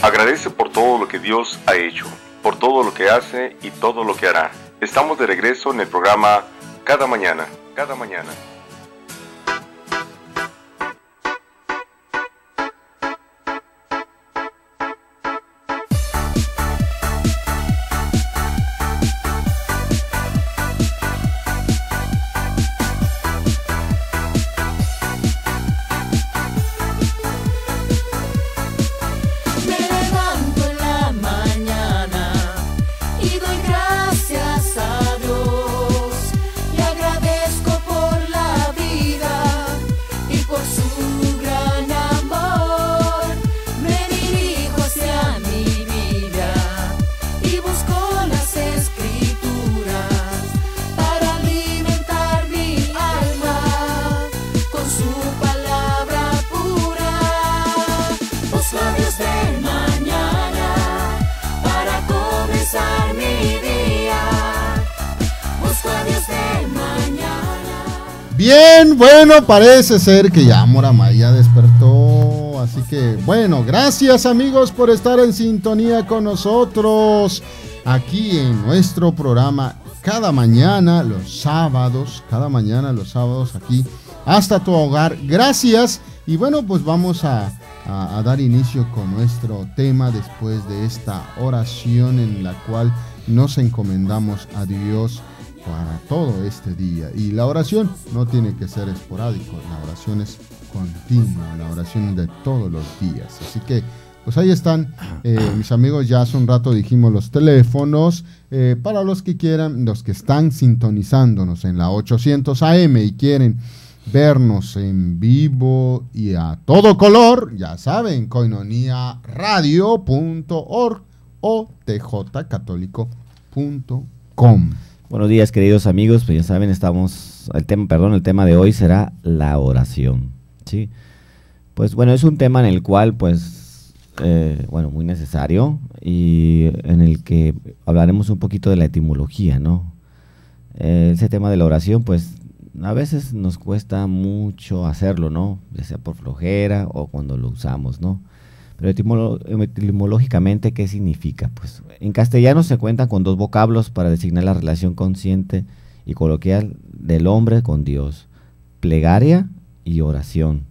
Agradece por todo lo que Dios ha hecho, por todo lo que hace y todo lo que hará. Estamos de regreso en el programa Cada Mañana, Cada Mañana. Bien, bueno, parece ser que ya Moramay ya despertó, así que bueno, gracias amigos por estar en sintonía con nosotros aquí en nuestro programa cada mañana los sábados aquí hasta tu hogar. Gracias y bueno, pues vamos a dar inicio con nuestro tema después de esta oración en la cual nos encomendamos a Dios para todo este día. Y la oración no tiene que ser esporádico, la oración es continua, la oración de todos los días. Así que, pues ahí están, mis amigos, ya hace un rato dijimos los teléfonos, para los que quieran, los que están sintonizándonos en la 800 AM y quieren vernos en vivo y a todo color, ya saben, koinoniaradio.org o tjcatólico.com. Buenos días, queridos amigos, pues ya saben, el tema de hoy será la oración, ¿sí? Pues bueno, es un tema en el cual, pues, muy necesario y en el que hablaremos un poquito de la etimología, ¿no? Ese tema de la oración, pues, a veces nos cuesta mucho hacerlo, ¿no? Ya sea por flojera o cuando lo usamos, ¿no? Pero etimológicamente, ¿qué significa? Pues en castellano se cuentan con dos vocablos para designar la relación consciente y coloquial del hombre con Dios: plegaria y oración.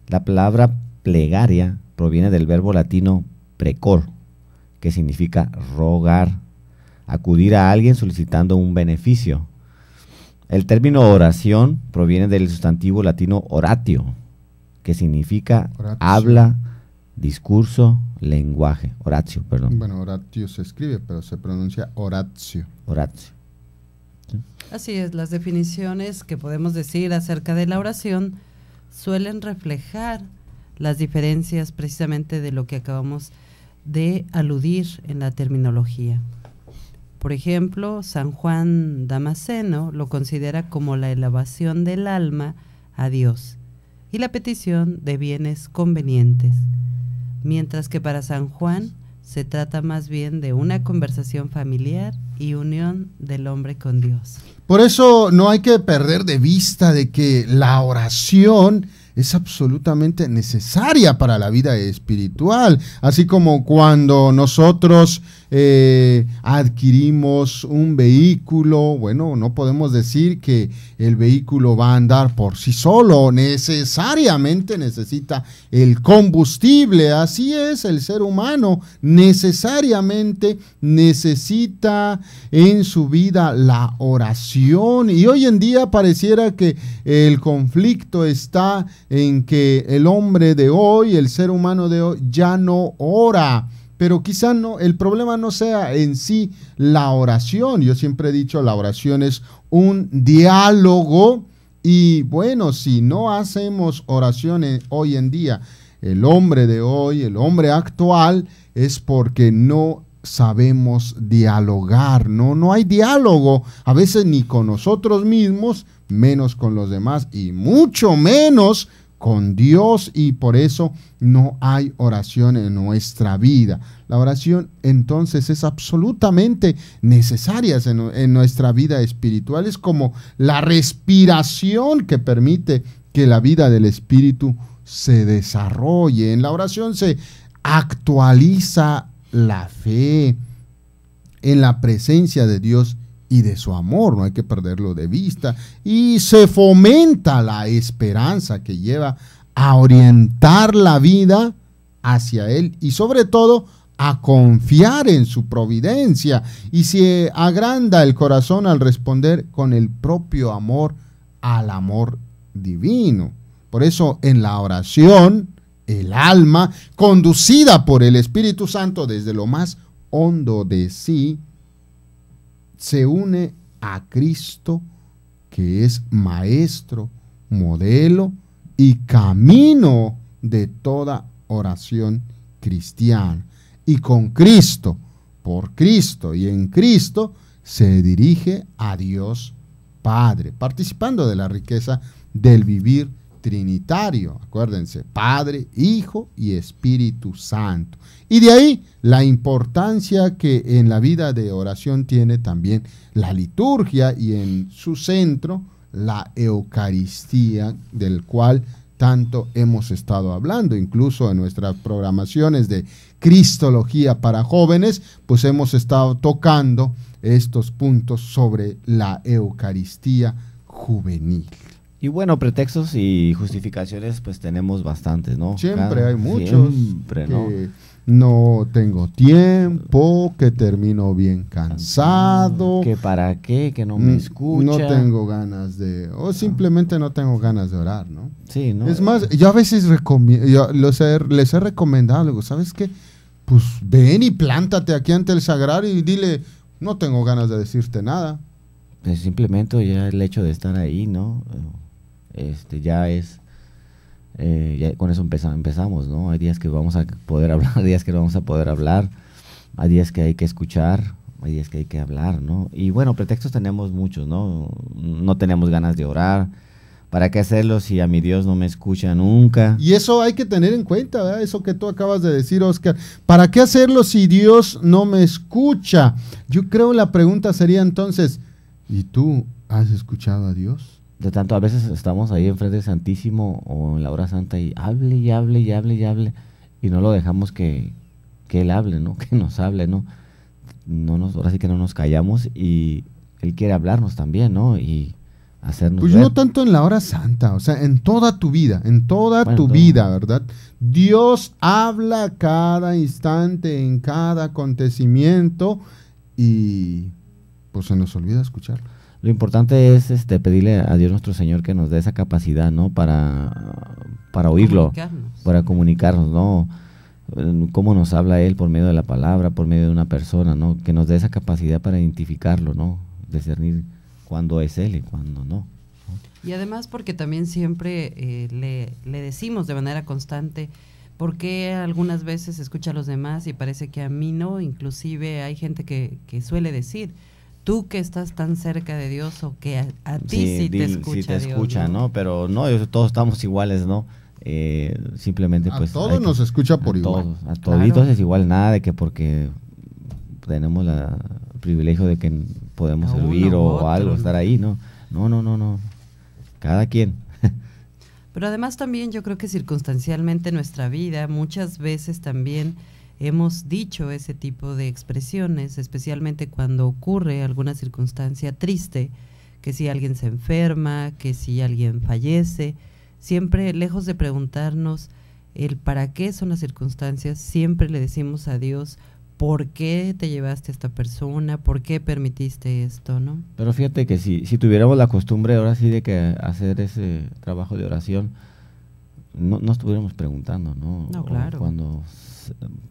La palabra plegaria proviene del verbo latino precor, que significa rogar, acudir a alguien solicitando un beneficio. El término oración proviene del sustantivo latino oratio, que significa habla, discurso, lenguaje. Oratio, perdón. Bueno, oratio se escribe, pero se pronuncia oratio. Oratio. ¿Sí? Así es, las definiciones que podemos decir acerca de la oración suelen reflejar las diferencias precisamente de lo que acabamos de aludir en la terminología. Por ejemplo, San Juan Damasceno lo considera como la elevación del alma a Dios y la petición de bienes convenientes, mientras que para San Juan se trata más bien de una conversación familiar y unión del hombre con Dios. Por eso no hay que perder de vista de que la oración es absolutamente necesaria para la vida espiritual, así como cuando nosotros adquirimos un vehículo, bueno, no podemos decir que el vehículo va a andar por sí solo, necesariamente necesita el combustible. Así es, el ser humano necesariamente necesita en su vida la oración, y hoy en día pareciera que el conflicto está en que el hombre de hoy, el ser humano de hoy, ya no ora. Pero quizá no, el problema no sea en sí la oración. Yo siempre he dicho, la oración es un diálogo, y bueno, si no hacemos oraciones hoy en día, el hombre de hoy, el hombre actual, es porque no sabemos dialogar, no hay diálogo, a veces ni con nosotros mismos, menos con los demás y mucho menos con Dios, y por eso no hay oración en nuestra vida. La oración entonces es absolutamente necesaria en nuestra vida espiritual, es como la respiración que permite que la vida del espíritu se desarrolle. En la oración se actualiza la fe en la presencia de Dios y de su amor, no hay que perderlo de vista, y se fomenta la esperanza que lleva a orientar la vida hacia Él y sobre todo a confiar en su providencia, y se agranda el corazón al responder con el propio amor al amor divino. Por eso en la oración, el alma, conducida por el Espíritu Santo desde lo más hondo de sí, se une a Cristo, que es maestro, modelo y camino de toda oración cristiana. Y con Cristo, por Cristo y en Cristo, se dirige a Dios Padre, participando de la riqueza del vivir trinitario. Acuérdense, Padre, Hijo y Espíritu Santo. Y de ahí la importancia que en la vida de oración tiene también la liturgia y en su centro la Eucaristía, del cual tanto hemos estado hablando. Incluso en nuestras programaciones de Cristología para jóvenes, pues hemos estado tocando estos puntos sobre la Eucaristía juvenil. Y bueno, pretextos y justificaciones pues tenemos bastantes, ¿no? Siempre hay muchos. Siempre, ¿no? No tengo tiempo, que termino bien cansado. Que para qué, que no me escucha. No tengo ganas de, o simplemente no tengo ganas de orar, ¿no? Sí, ¿no? Es más, yo a veces les he recomendado, digo, ¿sabes qué? Pues ven y plántate aquí ante el sagrario y dile, no tengo ganas de decirte nada. Pues simplemente ya el hecho de estar ahí, ¿no? Ya es, ya con eso empezamos, ¿no? Hay días que vamos a poder hablar, hay días que no vamos a poder hablar, hay días que hay que escuchar, hay días que hay que hablar, ¿no? Y bueno, pretextos tenemos muchos, ¿no? No tenemos ganas de orar. ¿Para qué hacerlo si a mi Dios no me escucha nunca? Y eso hay que tener en cuenta, ¿verdad? Eso que tú acabas de decir, Oscar. ¿Para qué hacerlo si Dios no me escucha? Yo creo la pregunta sería entonces, ¿y tú has escuchado a Dios? De tanto, a veces estamos ahí enfrente del Santísimo o en la hora santa y hable y hable y hable y hable y no lo dejamos que Él hable, ¿no? Que nos hable, ¿no? Ahora sí que no nos callamos y Él quiere hablarnos también, ¿no? Y hacernos pues ver. no tanto en la hora santa, o sea, en toda tu vida, vida, ¿verdad? Dios habla cada instante, en cada acontecimiento y pues se nos olvida escucharlo. Lo importante es pedirle a Dios nuestro Señor que nos dé esa capacidad, ¿no? Para oírlo, para comunicarnos, ¿no? Cómo nos habla Él por medio de la palabra, por medio de una persona, ¿no? Que nos dé esa capacidad para identificarlo, ¿no? Discernir cuándo es Él y cuándo no. Y además porque también siempre le decimos de manera constante, porque algunas veces escucha a los demás y parece que a mí no. Inclusive hay gente que suele decir, tú que estás tan cerca de Dios o que a ti sí te escucha sí te Dios, escucha, ¿no? Pero no, todos estamos iguales, ¿no? Simplemente pues... A todos nos escucha por igual. A toditos es igual, nada de que porque tenemos el privilegio de que podemos servir o algo, estar ahí, ¿no? No. Cada quien. Pero además también yo creo que circunstancialmente en nuestra vida muchas veces también hemos dicho ese tipo de expresiones, especialmente cuando ocurre alguna circunstancia triste, que si alguien se enferma, que si alguien fallece, siempre lejos de preguntarnos el para qué son las circunstancias, siempre le decimos a Dios, ¿por qué te llevaste a esta persona? ¿Por qué permitiste esto? ¿No? Pero fíjate que si tuviéramos la costumbre ahora sí de que hacer ese trabajo de oración, no estuviéramos preguntando, ¿no? No, claro. O cuando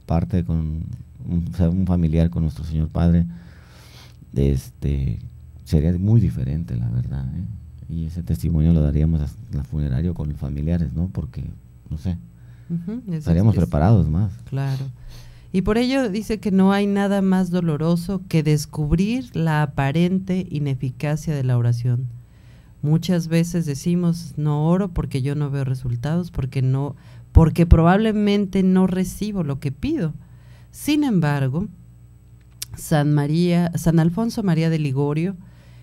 parte con un familiar con nuestro Señor Padre, sería muy diferente, la verdad, ¿eh? Y ese testimonio lo daríamos en la funeraria con los familiares, ¿no? Porque, no sé, estaríamos preparados más. Claro. Y por ello dice que no hay nada más doloroso que descubrir la aparente ineficacia de la oración. Muchas veces decimos, no oro porque yo no veo resultados, porque probablemente no recibo lo que pido. Sin embargo, San Alfonso María de Ligorio,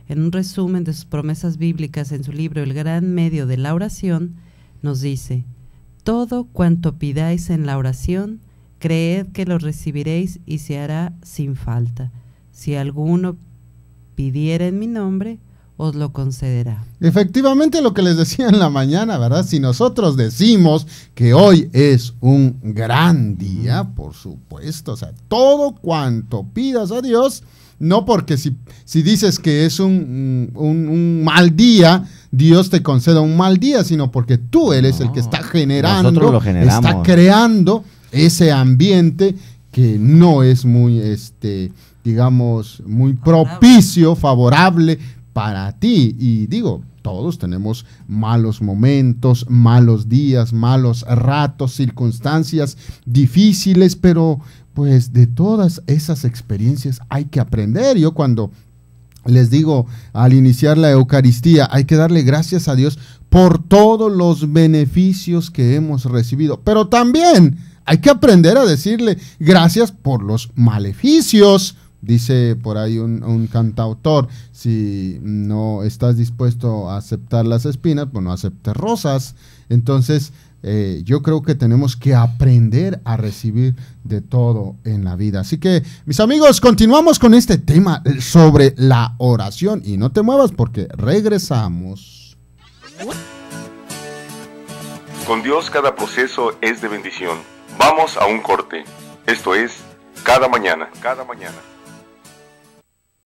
en un resumen de sus promesas bíblicas en su libro El gran medio de la oración, nos dice, todo cuanto pidáis en la oración, Creed que lo recibiréis y se hará sin falta. Si alguno pidiera en mi nombre, os lo concederá. Efectivamente, lo que les decía en la mañana, ¿verdad? Si nosotros decimos que hoy es un gran día, por supuesto, o sea, todo cuanto pidas a Dios, no porque si dices que es un mal día, Dios te conceda un mal día, sino porque tú eres el que está generando, está creando ese ambiente que no es muy, digamos, muy propicio, favorable para ti. Y digo, todos tenemos malos momentos, malos días, malos ratos, circunstancias difíciles, pero pues de todas esas experiencias hay que aprender. Yo cuando les digo al iniciar la Eucaristía, hay que darle gracias a Dios por todos los beneficios que hemos recibido, pero también hay que aprender a decirle gracias por los maleficios. Dice por ahí un cantautor, si no estás dispuesto a aceptar las espinas, pues no aceptes rosas. Entonces, yo creo que tenemos que aprender a recibir de todo en la vida. Así que, mis amigos, continuamos con este tema sobre la oración. Y no te muevas porque regresamos. Con Dios cada proceso es de bendición. Vamos a un corte. Esto es Cada Mañana. Cada Mañana.